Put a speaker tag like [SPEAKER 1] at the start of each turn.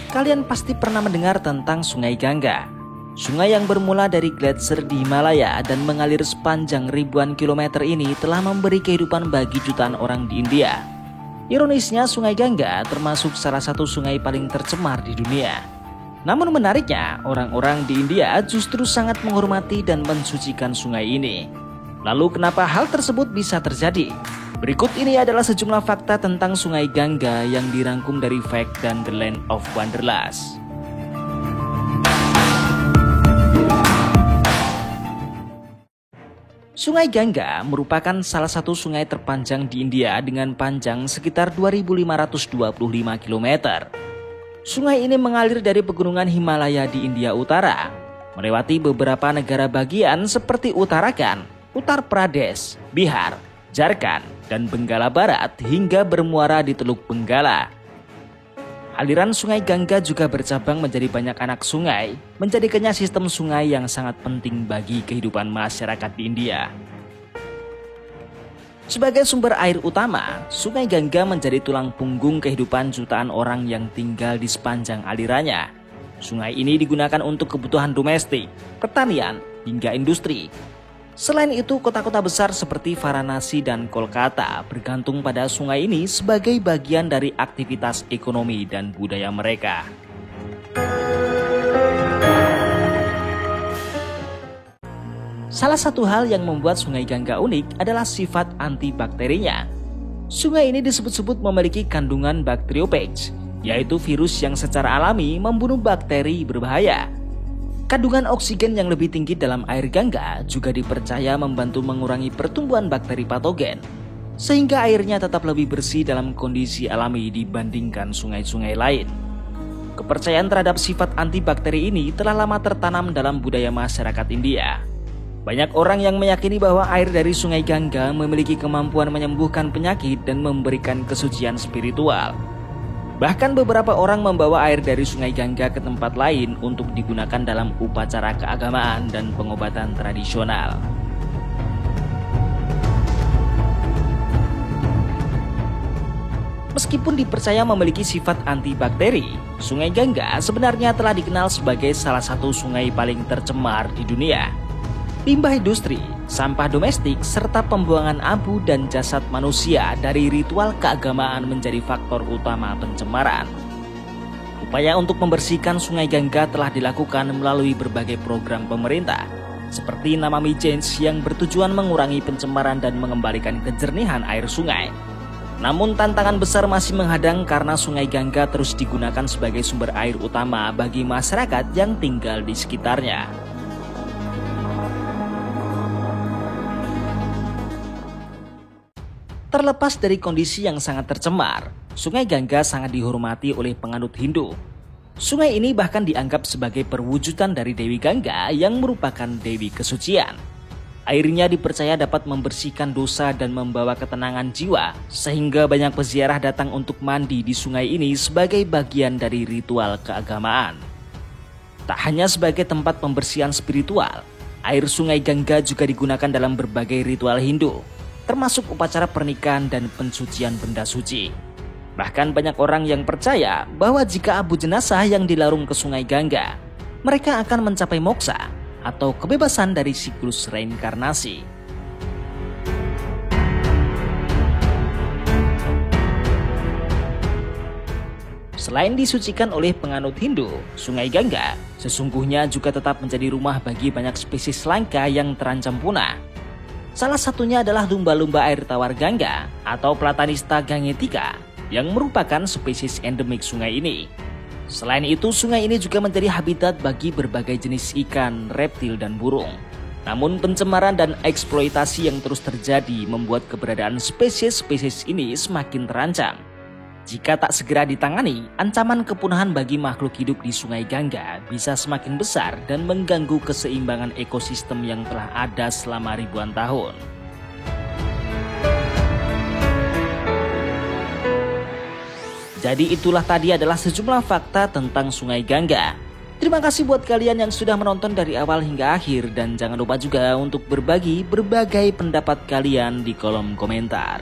[SPEAKER 1] Kalian pasti pernah mendengar tentang Sungai Gangga. Sungai yang bermula dari gletser di Himalaya dan mengalir sepanjang ribuan kilometer ini telah memberi kehidupan bagi jutaan orang di India. Ironisnya, Sungai Gangga termasuk salah satu sungai paling tercemar di dunia. Namun menariknya, orang-orang di India justru sangat menghormati dan mensucikan sungai ini. Lalu kenapa hal tersebut bisa terjadi? Berikut ini adalah sejumlah fakta tentang Sungai Gangga yang dirangkum dari Fact dan The Land of Wanderlust. Sungai Gangga merupakan salah satu sungai terpanjang di India dengan panjang sekitar 2.525 km. Sungai ini mengalir dari pegunungan Himalaya di India Utara, melewati beberapa negara bagian seperti Uttarakhand, Uttar Pradesh, Bihar, Jharkhand, dan Benggala Barat hingga bermuara di Teluk Benggala. Aliran Sungai Gangga juga bercabang menjadi banyak anak sungai, menjadikannya sistem sungai yang sangat penting bagi kehidupan masyarakat di India. Sebagai sumber air utama, Sungai Gangga menjadi tulang punggung kehidupan jutaan orang yang tinggal di sepanjang alirannya. Sungai ini digunakan untuk kebutuhan domestik, pertanian, hingga industri. Selain itu, kota-kota besar seperti Varanasi dan Kolkata bergantung pada sungai ini sebagai bagian dari aktivitas ekonomi dan budaya mereka. Salah satu hal yang membuat Sungai Gangga unik adalah sifat antibakterinya. Sungai ini disebut-sebut memiliki kandungan bakteriophage, yaitu virus yang secara alami membunuh bakteri berbahaya. Kandungan oksigen yang lebih tinggi dalam air Gangga juga dipercaya membantu mengurangi pertumbuhan bakteri patogen, sehingga airnya tetap lebih bersih dalam kondisi alami dibandingkan sungai-sungai lain. Kepercayaan terhadap sifat antibakteri ini telah lama tertanam dalam budaya masyarakat India. Banyak orang yang meyakini bahwa air dari Sungai Gangga memiliki kemampuan menyembuhkan penyakit dan memberikan kesucian spiritual. Bahkan beberapa orang membawa air dari Sungai Gangga ke tempat lain untuk digunakan dalam upacara keagamaan dan pengobatan tradisional. Meskipun dipercaya memiliki sifat antibakteri, Sungai Gangga sebenarnya telah dikenal sebagai salah satu sungai paling tercemar di dunia. Limbah industri, sampah domestik, serta pembuangan abu dan jasad manusia dari ritual keagamaan menjadi faktor utama pencemaran. Upaya untuk membersihkan Sungai Gangga telah dilakukan melalui berbagai program pemerintah, seperti Namami Change yang bertujuan mengurangi pencemaran dan mengembalikan kejernihan air sungai. Namun tantangan besar masih menghadang karena Sungai Gangga terus digunakan sebagai sumber air utama bagi masyarakat yang tinggal di sekitarnya. Terlepas dari kondisi yang sangat tercemar, Sungai Gangga sangat dihormati oleh penganut Hindu. Sungai ini bahkan dianggap sebagai perwujudan dari Dewi Gangga yang merupakan Dewi kesucian. Airnya dipercaya dapat membersihkan dosa dan membawa ketenangan jiwa, sehingga banyak peziarah datang untuk mandi di sungai ini sebagai bagian dari ritual keagamaan. Tak hanya sebagai tempat pembersihan spiritual, air Sungai Gangga juga digunakan dalam berbagai ritual Hindu, termasuk upacara pernikahan dan pensucian benda suci. Bahkan banyak orang yang percaya bahwa jika abu jenazah yang dilarung ke Sungai Gangga, mereka akan mencapai moksa atau kebebasan dari siklus reinkarnasi. Selain disucikan oleh penganut Hindu, Sungai Gangga sesungguhnya juga tetap menjadi rumah bagi banyak spesies langka yang terancam punah. Salah satunya adalah lumba-lumba air tawar Gangga atau Platanista gangetica yang merupakan spesies endemik sungai ini. Selain itu, sungai ini juga menjadi habitat bagi berbagai jenis ikan, reptil, dan burung. Namun pencemaran dan eksploitasi yang terus terjadi membuat keberadaan spesies-spesies ini semakin terancam. Jika tak segera ditangani, ancaman kepunahan bagi makhluk hidup di Sungai Gangga bisa semakin besar dan mengganggu keseimbangan ekosistem yang telah ada selama ribuan tahun. Jadi itulah tadi adalah sejumlah fakta tentang Sungai Gangga. Terima kasih buat kalian yang sudah menonton dari awal hingga akhir, dan jangan lupa juga untuk berbagi berbagai pendapat kalian di kolom komentar.